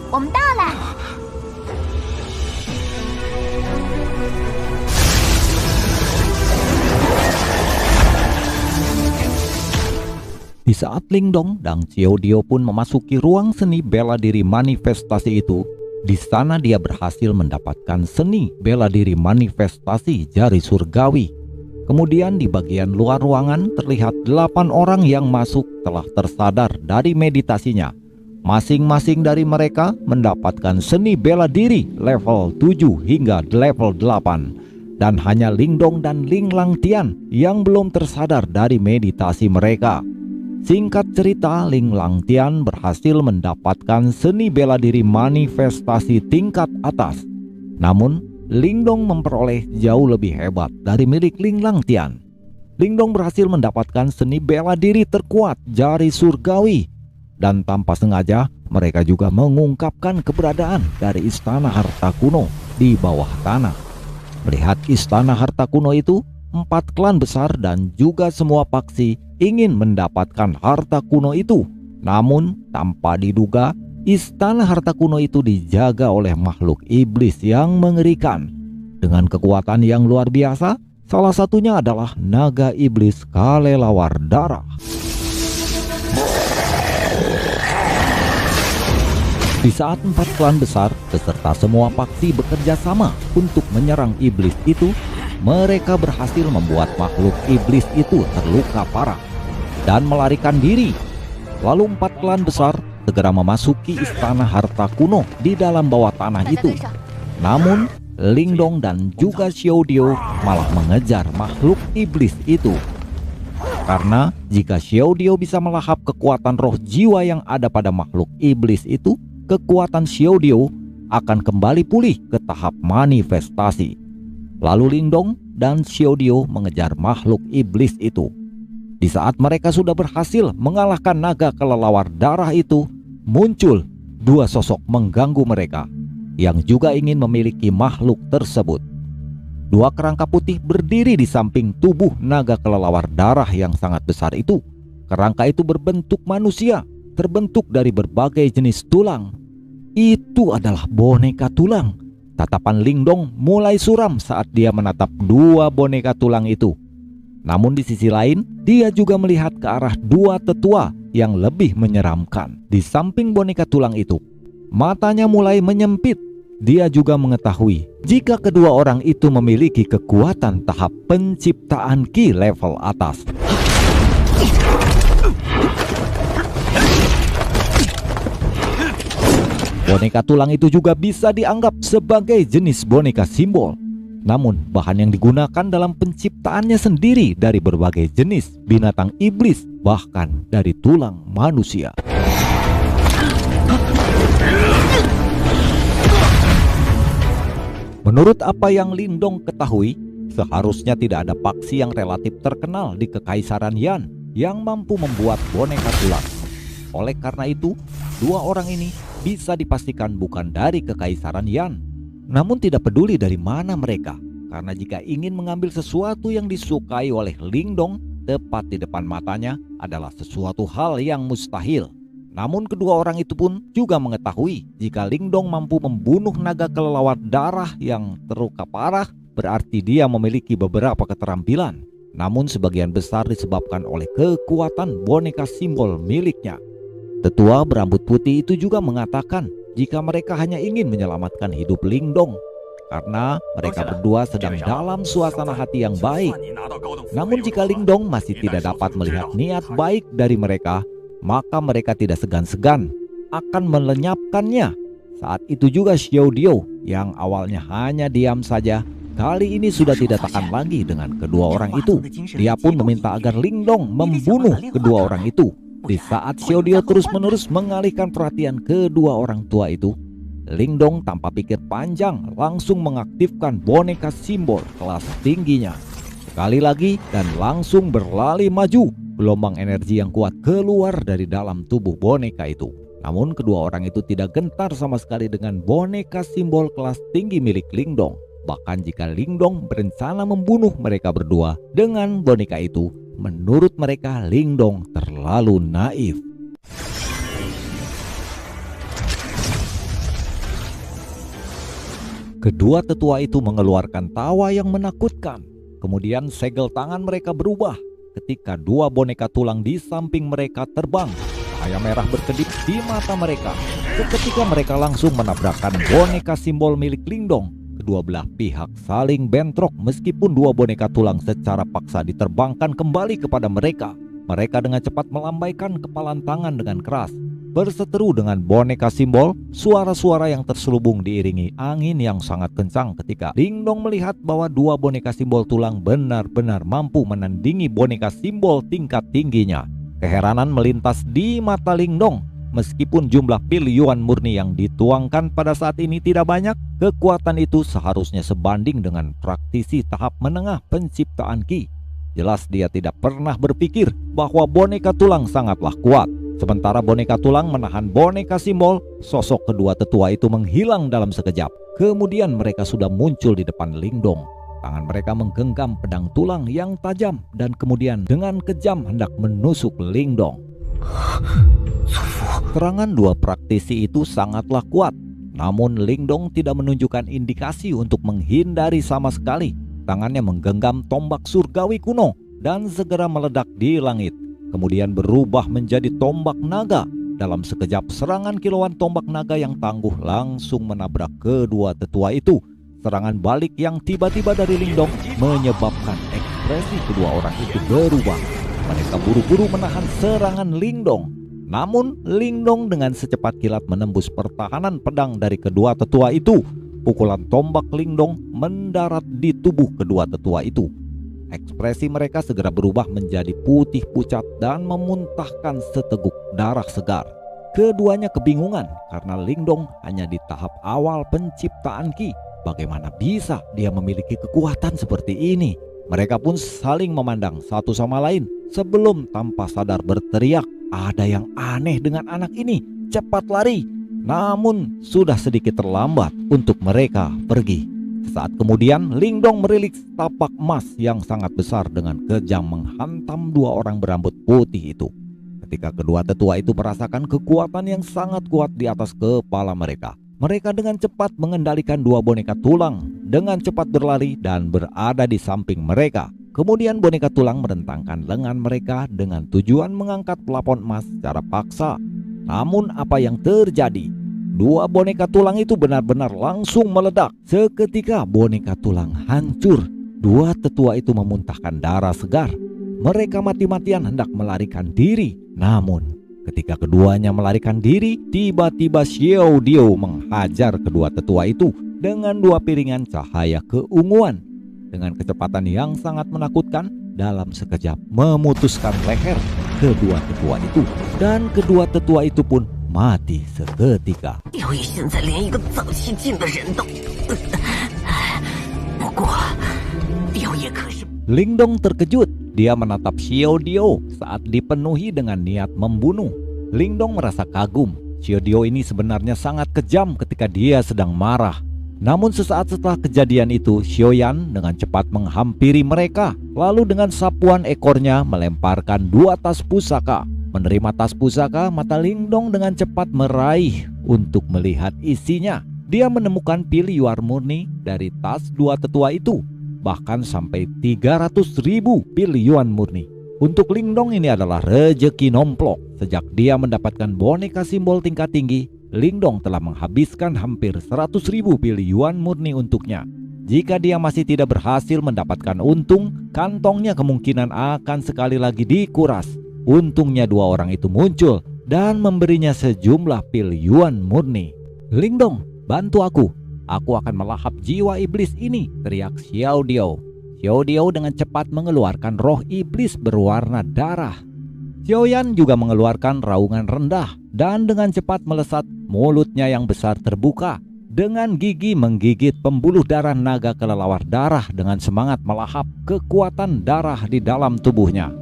我们到了。 Di saat Lingdong dan Xiaodio pun memasuki ruang seni bela diri manifestasi itu, di sana dia berhasil mendapatkan seni bela diri manifestasi jari surgawi. Kemudian di bagian luar ruangan terlihat 8 orang yang masuk telah tersadar dari meditasinya. Masing-masing dari mereka mendapatkan seni bela diri level 7 hingga level 8. Dan hanya Lingdong dan Ling Langtian yang belum tersadar dari meditasi mereka. Singkat cerita, Ling Langtian berhasil mendapatkan seni bela diri manifestasi tingkat atas. Namun, Lingdong memperoleh jauh lebih hebat dari milik Ling Langtian. Lingdong berhasil mendapatkan seni bela diri terkuat jari surgawi. Dan tanpa sengaja, mereka juga mengungkapkan keberadaan dari istana harta kuno di bawah tanah. Melihat istana harta kuno itu, 4 klan besar dan juga semua paksi ingin mendapatkan harta kuno itu. Namun tanpa diduga, istana harta kuno itu dijaga oleh makhluk iblis yang mengerikan. Dengan kekuatan yang luar biasa, salah satunya adalah naga iblis Kalelawar Darah. Di saat 4 klan besar beserta semua paksi bekerja sama untuk menyerang iblis itu, mereka berhasil membuat makhluk iblis itu terluka parah dan melarikan diri. Lalu 4 klan besar segera memasuki istana harta kuno di dalam bawah tanah itu. Namun Lingdong dan juga Xiaodio malah mengejar makhluk iblis itu. Karena jika Xiaodio bisa melahap kekuatan roh jiwa yang ada pada makhluk iblis itu, kekuatan Xiaodio akan kembali pulih ke tahap manifestasi. Lalu Lingdong dan Xiaodio mengejar makhluk iblis itu. Di saat mereka sudah berhasil mengalahkan naga kelelawar darah itu, muncul 2 sosok mengganggu mereka yang juga ingin memiliki makhluk tersebut. 2 kerangka putih berdiri di samping tubuh naga kelelawar darah yang sangat besar itu. Kerangka itu berbentuk manusia, terbentuk dari berbagai jenis tulang. Itu adalah boneka tulang. Tatapan Lingdong mulai suram saat dia menatap 2 boneka tulang itu. Namun di sisi lain, dia juga melihat ke arah 2 tetua yang lebih menyeramkan. Di samping boneka tulang itu, matanya mulai menyempit. Dia juga mengetahui jika kedua orang itu memiliki kekuatan tahap penciptaan ki level atas. Boneka tulang itu juga bisa dianggap sebagai jenis boneka simbol. Namun bahan yang digunakan dalam penciptaannya sendiri dari berbagai jenis binatang iblis, bahkan dari tulang manusia. Menurut apa yang Lingdong ketahui, seharusnya tidak ada paksi yang relatif terkenal di Kekaisaran Yan yang mampu membuat boneka tulang. Oleh karena itu, 2 orang ini bisa dipastikan bukan dari Kekaisaran Yan. Namun tidak peduli dari mana mereka, karena jika ingin mengambil sesuatu yang disukai oleh Lingdong tepat di depan matanya adalah sesuatu hal yang mustahil. Namun kedua orang itu pun juga mengetahui jika Lingdong mampu membunuh naga kelelawar darah yang terluka parah, berarti dia memiliki beberapa keterampilan. Namun sebagian besar disebabkan oleh kekuatan boneka simbol miliknya. Tetua berambut putih itu juga mengatakan jika mereka hanya ingin menyelamatkan hidup Lingdong, karena mereka berdua sedang dalam suasana hati yang baik. Namun jika Lingdong masih tidak dapat melihat niat baik dari mereka, maka mereka tidak segan-segan akan melenyapkannya. Saat itu juga Xiaodio yang awalnya hanya diam saja, kali ini sudah tidak tahan lagi dengan kedua orang itu. Dia pun meminta agar Lingdong membunuh kedua orang itu. Di saat Xiaodio terus-menerus mengalihkan perhatian kedua orang tua itu, Lingdong tanpa pikir panjang langsung mengaktifkan boneka simbol kelas tingginya. Sekali lagi dan langsung berlari maju, gelombang energi yang kuat keluar dari dalam tubuh boneka itu. Namun kedua orang itu tidak gentar sama sekali dengan boneka simbol kelas tinggi milik Lingdong. Bahkan jika Lingdong berencana membunuh mereka berdua dengan boneka itu, menurut mereka Lingdong terlalu naif. Kedua tetua itu mengeluarkan tawa yang menakutkan. Kemudian segel tangan mereka berubah ketika dua boneka tulang di samping mereka terbang. Cahaya merah berkedip di mata mereka. Seketika mereka langsung menabrakkan boneka simbol milik Lingdong. Kedua belah pihak saling bentrok meskipun dua boneka tulang secara paksa diterbangkan kembali kepada mereka. Mereka dengan cepat melambaikan kepalan tangan dengan keras. Berseteru dengan boneka simbol, suara-suara yang terselubung diiringi angin yang sangat kencang ketika Lingdong melihat bahwa dua boneka simbol tulang benar-benar mampu menandingi boneka simbol tingkat tingginya. Keheranan melintas di mata Lingdong. Meskipun jumlah pil yuan murni yang dituangkan pada saat ini tidak banyak, kekuatan itu seharusnya sebanding dengan praktisi tahap menengah penciptaan Qi. Jelas dia tidak pernah berpikir bahwa boneka tulang sangatlah kuat. Sementara boneka tulang menahan boneka simbol, sosok kedua tetua itu menghilang dalam sekejap. Kemudian mereka sudah muncul di depan Lingdong. Tangan mereka menggenggam pedang tulang yang tajam dan kemudian dengan kejam hendak menusuk Lingdong. Serangan dua praktisi itu sangatlah kuat. Namun Lingdong tidak menunjukkan indikasi untuk menghindari sama sekali. Tangannya menggenggam tombak surgawi kuno dan segera meledak di langit. Kemudian berubah menjadi tombak naga. Dalam sekejap serangan kilauan tombak naga yang tangguh langsung menabrak kedua tetua itu. Serangan balik yang tiba-tiba dari Lingdong menyebabkan ekspresi kedua orang itu berubah. Mereka buru-buru menahan serangan Lingdong. Namun Lingdong dengan secepat kilat menembus pertahanan pedang dari kedua tetua itu. Pukulan tombak Lingdong mendarat di tubuh kedua tetua itu. Ekspresi mereka segera berubah menjadi putih pucat dan memuntahkan seteguk darah segar. Keduanya kebingungan karena Lingdong hanya di tahap awal penciptaan Qi. Bagaimana bisa dia memiliki kekuatan seperti ini? Mereka pun saling memandang satu sama lain sebelum tanpa sadar berteriak, "Ada yang aneh dengan anak ini, cepat lari!" Namun sudah sedikit terlambat untuk mereka pergi. Saat kemudian Lingdong merilis tapak emas yang sangat besar dengan kejam menghantam dua orang berambut putih itu. Ketika kedua tetua itu merasakan kekuatan yang sangat kuat di atas kepala mereka, mereka dengan cepat mengendalikan dua boneka tulang, dengan cepat berlari dan berada di samping mereka. Kemudian boneka tulang merentangkan lengan mereka dengan tujuan mengangkat pelapon emas secara paksa. Namun apa yang terjadi? Dua boneka tulang itu benar-benar langsung meledak. Seketika boneka tulang hancur. Dua tetua itu memuntahkan darah segar. Mereka mati-matian hendak melarikan diri. Namun ketika keduanya melarikan diri, tiba-tiba Xiao Dio menghajar kedua tetua itu dengan dua piringan cahaya keunguan. Dengan kecepatan yang sangat menakutkan, dalam sekejap memutuskan leher kedua tetua itu. Dan kedua tetua itu pun mati seketika. Lingdong terkejut. Dia menatap Xiao Dio saat dipenuhi dengan niat membunuh. Lingdong merasa kagum. Xiao Dio ini sebenarnya sangat kejam ketika dia sedang marah. Namun sesaat setelah kejadian itu, Xiaoyan dengan cepat menghampiri mereka. Lalu dengan sapuan ekornya melemparkan dua tas pusaka. Menerima tas pusaka, mata Lingdong dengan cepat meraih untuk melihat isinya. Dia menemukan pil yuan murni dari tas dua tetua itu. Bahkan sampai 300.000 pil yuan murni. Untuk Lingdong ini adalah rezeki nomplok. Sejak dia mendapatkan boneka simbol tingkat tinggi, Lingdong telah menghabiskan hampir 100.000 pil yuan murni untuknya. Jika dia masih tidak berhasil mendapatkan untung, kantongnya kemungkinan akan sekali lagi dikuras. Untungnya dua orang itu muncul dan memberinya sejumlah pil yuan murni. "Lingdong, bantu aku. Aku akan melahap jiwa iblis ini," teriak Xiao Dio. Xiao Dio dengan cepat mengeluarkan roh iblis berwarna darah. Xiaoyan juga mengeluarkan raungan rendah dan dengan cepat melesat, mulutnya yang besar terbuka. Dengan gigi menggigit pembuluh darah naga kelelawar darah dengan semangat melahap kekuatan darah di dalam tubuhnya.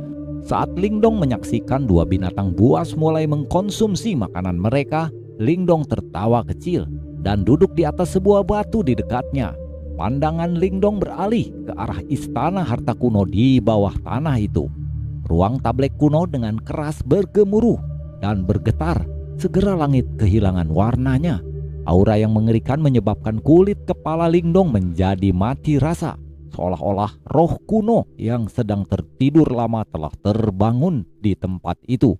Saat Lingdong menyaksikan dua binatang buas mulai mengkonsumsi makanan mereka, Lingdong tertawa kecil dan duduk di atas sebuah batu di dekatnya. Pandangan Lingdong beralih ke arah istana harta kuno di bawah tanah itu. Ruang tablek kuno dengan keras bergemuruh dan bergetar. Segera langit kehilangan warnanya. Aura yang mengerikan menyebabkan kulit kepala Lingdong menjadi mati rasa, seolah-olah roh kuno yang sedang tertidur lama telah terbangun di tempat itu.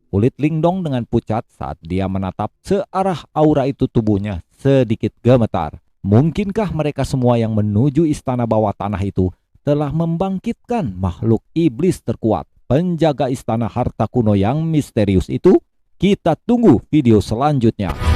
Kulit Lingdong dengan pucat saat dia menatap searah aura itu, tubuhnya sedikit gemetar. Mungkinkah mereka semua yang menuju istana bawah tanah itu telah membangkitkan makhluk iblis terkuat, penjaga istana harta kuno yang misterius itu? Kita tunggu video selanjutnya.